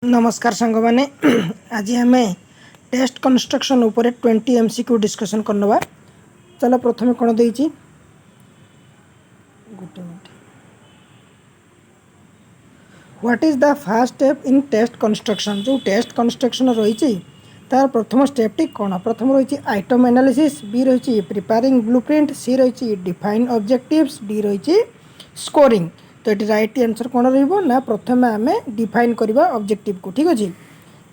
नमस्कार सांग माने आज आम टेस्ट कंस्ट्रक्शन उपरे 20 MCQ डिस्कशन करनवा। चलो प्रथम कौन देगी गोटे minute. What is the first step in test construction. जो टेस्ट कंस्ट्रक्शन रही तार प्रथम स्टेपटी कौन। प्रथम रही आइटम एनालिसिस, बी रही प्रिपेयरिंग ब्लूप्रिंट, सी रही डिफाइन ऑब्जेक्टिव्स, डी रही स्कोरिंग। तो ये राइट आंसर कौन रहा प्रथम आम डिफाइन करवा ऑब्जेक्टिव को। ठीक अच्छे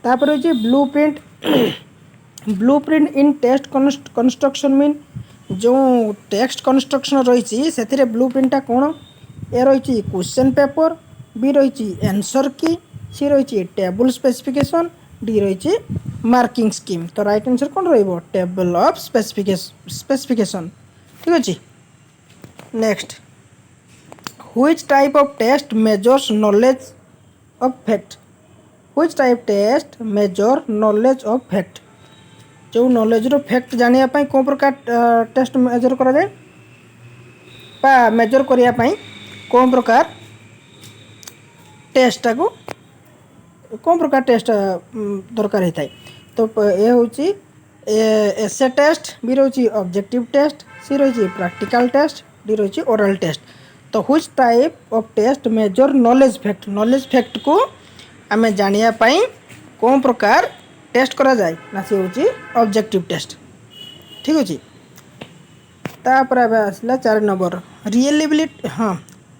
तापर रही ब्लूप्रिंट। ब्लूप्रिंट इन टेस्ट कंस्ट्रक्शन मीन जो टेक्स्ट कंस्ट्रक्शन रही से ब्लूप्रिंटा कौन। ए रही क्वेश्चन पेपर, बी रही आंसर की, सी रही टेबल स्पेसिफिकेशन, डी रही मार्किंग स्कीम। तो राइट आंसर कौन रही टेबल ऑफ स्पेसिफिकेशन। ठीक अच्छे next which type of test measures knowledge of fact। which type test measure knowledge of fact। जो knowledge रो fact जानिया पाई कौन प्रकार टेस्ट मेजर करा जाए बा मेजर करिया पाई कौन प्रकार टेस्ट को कौन प्रकार टेस्ट दरकार होता है। तो ये होची एसे टेस्ट, बी रही ऑब्जेक्टिव टेस्ट, सी रही प्रैक्टिकल टेस्ट, डी रही ओरल टेस्ट। तो which type of test measure knowledge fact. Knowledge fact को आम जानिया पाई कौन प्रकार टेस्ट करा जाए ना से होची ऑब्जेक्टिव टेस्ट। ठीक अच्छे तापर आसला 4 नंबर रियलिबिलिटी। हाँ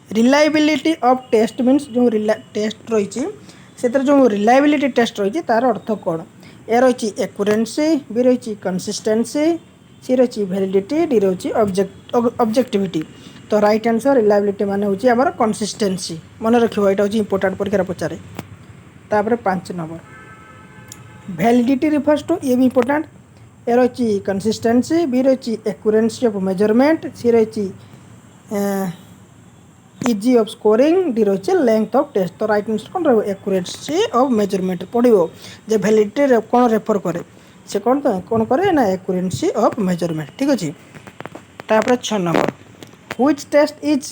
रिलायबिलिटी ऑफ टेस्ट मीन्स जो टेस्ट रही से जो रिलायबिलिटी टेस्ट रही तार अर्थ कौन। ए रही एक्यूरेंसी, बी रही कंसिस्टेंसी, सी रही वैलिडिटी, डी रही ऑब्जेक्टिविटी। तो राइट आंसर रिलायबिलिटी माने होची हमर कंसिस्टेंसी। मन रखियो एटा होची इंपोर्टेंट परीक्षा पचारे। तापर 5 नंबर वैलिडिटी रिफर्स टू, ये भी इंपोर्टेंट। ए रही कंसिस्टेंसी, बी रही एक्यूरेंसी ऑफ मेजरमेंट, सी रही इजी ऑफ स्कोरिंग, डी रही लेंथ ऑफ टेस्ट। तो राइट आंसर कौन रही एक्यूरेंसी ऑफ मेजरमेंट पढ़ो जे वैलिडिटी कौन रेफर करे से कौन करे ना एक्यूरेंसी ऑफ मेजरमेंट। ठीक अच्छे तापर 6 number which test is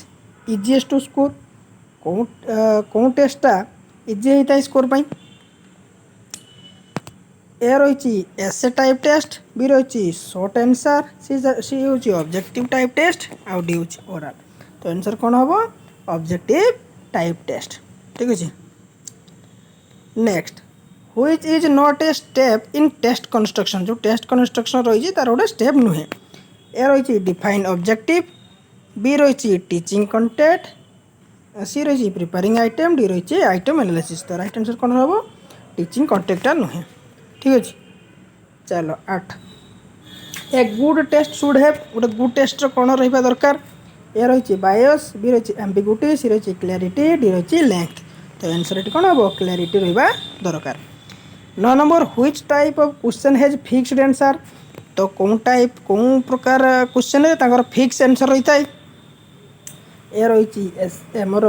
easiest to score। कौन टेस्टा इजी होता है स्कोर पाई। ए रही एसे टाइप टेस्ट, बी रही शॉर्ट आंसर, सी हूँ ऑब्जेक्टिव टाइप टेस्ट, आउ डी हूँ ओरल। तो आंसर कौन हम ऑब्जेक्टिव टाइप टेस्ट। ठीक अच्छे next which is not a step in test construction. जो टेस्ट कंस्ट्रक्शन रही तार गोटे स्टेप नुहे। ए रही डिफाइन ऑब्जेक्टिव, बी रही टीचिंग कंटेंट, सी रही प्रिपेयरिंग आइटम, डी रही आइटम एनालिसिस। तो राइट आंसर कौन हम टीचिंग कंटेंटा नुहे। ठीक अच्छे चलो 8 a good test should have. गोटे गुड टेस्ट कौन रहा दरकार। ए रही बायस, बी रही एम्बिग्यूटी, सी रही क्लैरिटी, डी रही लेंथ। तो आंसर ये कौन हम क्लैरिटी रहा दरकार। 9 number which type of question has fixed answer. तो कौन टाइप कौन प्रकार क्वेश्चन है फिक्स आंसर रही है। ए रही मोर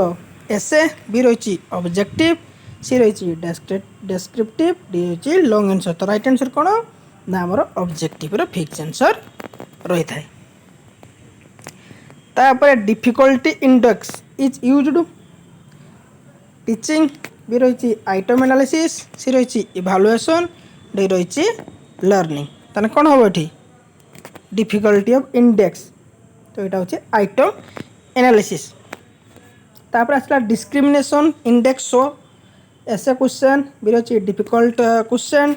एसे, बी रही ऑब्जेक्टिव, सी रही डेस्क्रिप्टिव, डी रही लॉन्ग आंसर। तो राइट आंसर कौन ना आमर ऑब्जेक्टिव फिक्स आंसर रही है। तापर difficulty index is used teaching, B रही आइटम एनालिसिस, सी रही इभालुएसन, डी रही लर्निंग। ताने कौन हम ये डिफिकल्टी ऑफ इंडेक्स। तो यहाँ हूँ आइटम एनालिसिस। तापर आसला discrimination index show essay question, B रही डिफिकल्ट क्वेश्चन,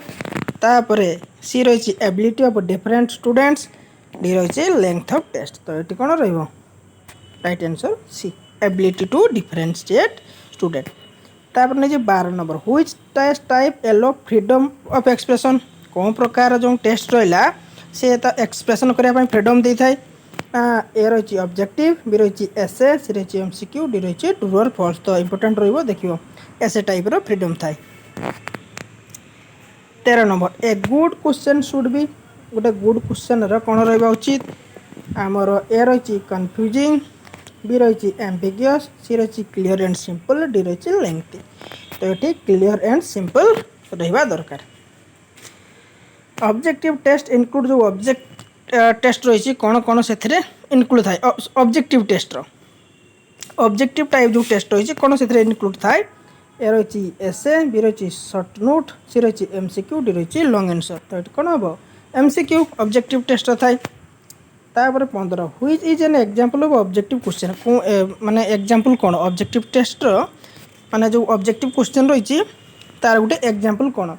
तापर सी रही ability of different students, D रही लेंथ ऑफ टेस्ट। तो ये कौन right answer C ability to differentiate student. तापर नहीं 12 number which test type allow freedom of expression. कौन प्रकार जो टेस्ट रहा से तो एक्सप्रेशन करने फ्रीडम दे था। ए रही ऑब्जेक्टिव, बी रही एसे, सी रही MCQ, डी रही ट्रू और फॉल्स। तो इंपोर्टेंट रही देखियो एसे टाइप रो फ्रीडम था। 13 number a good question should be. गोटे गुड क्वेश्चन कौन रहा उचित आमर। ए रही कन्फ्यूजिंग, बी रही एम्बिगियस, सी रही क्लियर एंड सिंपल, डी रही लेंथी। तो ये क्लियर एंड सिंपल रहा दरकार। ऑब्जेक्टिव टेस्ट इनक्लूड जो ऑब्जेक्ट टेस्ट रही कौन कौन से इनक्लूड थाए। ऑब्जेक्टिव टेस्ट ऑब्जेक्टिव टाइप जो टेस्ट रही कौन से इनक्लूड थाए ए रही एसे, बी रही सर्ट नोट, सी रही MCQ, डी रही लॉन्ग आंसर। तो ये कौन हम MCQ ऑब्जेक्टिव टेस्ट थाए। तापर 15 which is an example of objective question माने एग्जांपल कौन ऑब्जेक्टिव टेस्ट माने जो ऑब्जेक्टिव क्वेश्चन रही तार गोटे एग्जांपल कौन।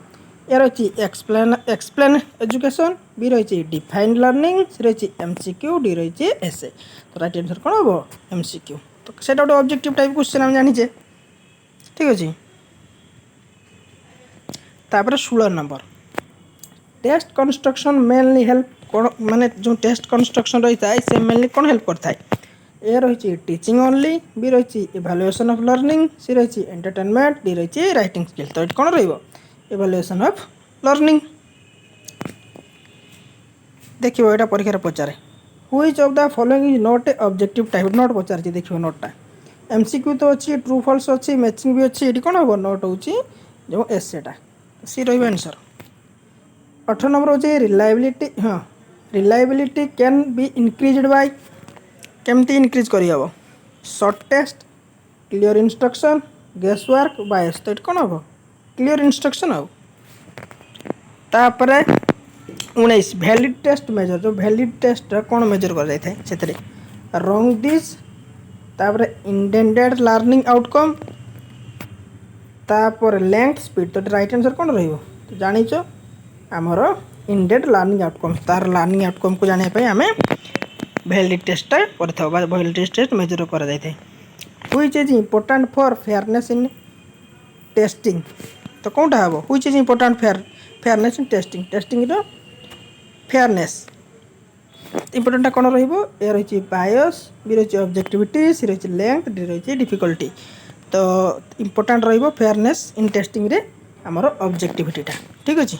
ए रही एक्सप्लेन एजुकेशन, बी रही डिफाइन लर्निंग, सी रही MCQ, डी रही एसे। तो राइट आंसर कौन हम MCQ। तो सेटा गोटे ऑब्जेक्टिव टाइप क्वेश्चन हम जानिचे ठीक अच्छे। तापर 16 number test construction mainly help कौन माने जो टेस्ट कंस्ट्रक्शन रही है से मेनली कौन हेल्प करता है। ए रही टीचिंग ओनली, बी रही इवैल्यूएशन ऑफ लर्निंग, सी रही एंटरटेनमेंट, डी रही राइटिंग स्किल। तो ये कौन इवैल्यूएशन ऑफ लर्निंग। देखिए यहाँ परीक्षा पचारे which of the following is not a objective type नोट पचार देखिए नोटा MCQ तो अच्छी ट्रू फॉल्स अच्छी मैचिंग भी अच्छी ये कौन हम नोट हो जो एसेटा सी रही आंसर। 18 नंबर हो रिलायबिलिटी। हाँ reliability can be increased by केमती इनक्रीज करहब short test, clear instruction, guess work, bias. तो ये कौन हम क्लियर इंस्ट्रक्शन आउ। तापर 19 वैलिड टेस्ट मेजर जो वैलिड टेस्ट कौन मेजर कर जाए से रंग दिस, तापर इंटेंडेड लर्निंग आउटकम, तापर लेंथ स्पीड। तो राइट आंसर कौन रही तो जानीच आमर इंटेंडेड लर्निंग आउटकम तार लर्निंग आउटकम को जानापी आम वैलिड टेस्टा कर वैलिड टेस्ट मेजर कर which is important for fairness in testing. तो कौनटा हम which is important fairness in testing testing fairness इम्पोर्टेंटा कौन ए रही बायस, बी रही ऑब्जेक्टिविटी, सी रही लेंथ, डी रही डिफिकल्टी। तो इम्पोर्टेंट फेयरनेस इन टेस्टिंग रे आमर ऑब्जेक्टिविटीटा ठीक अच्छे।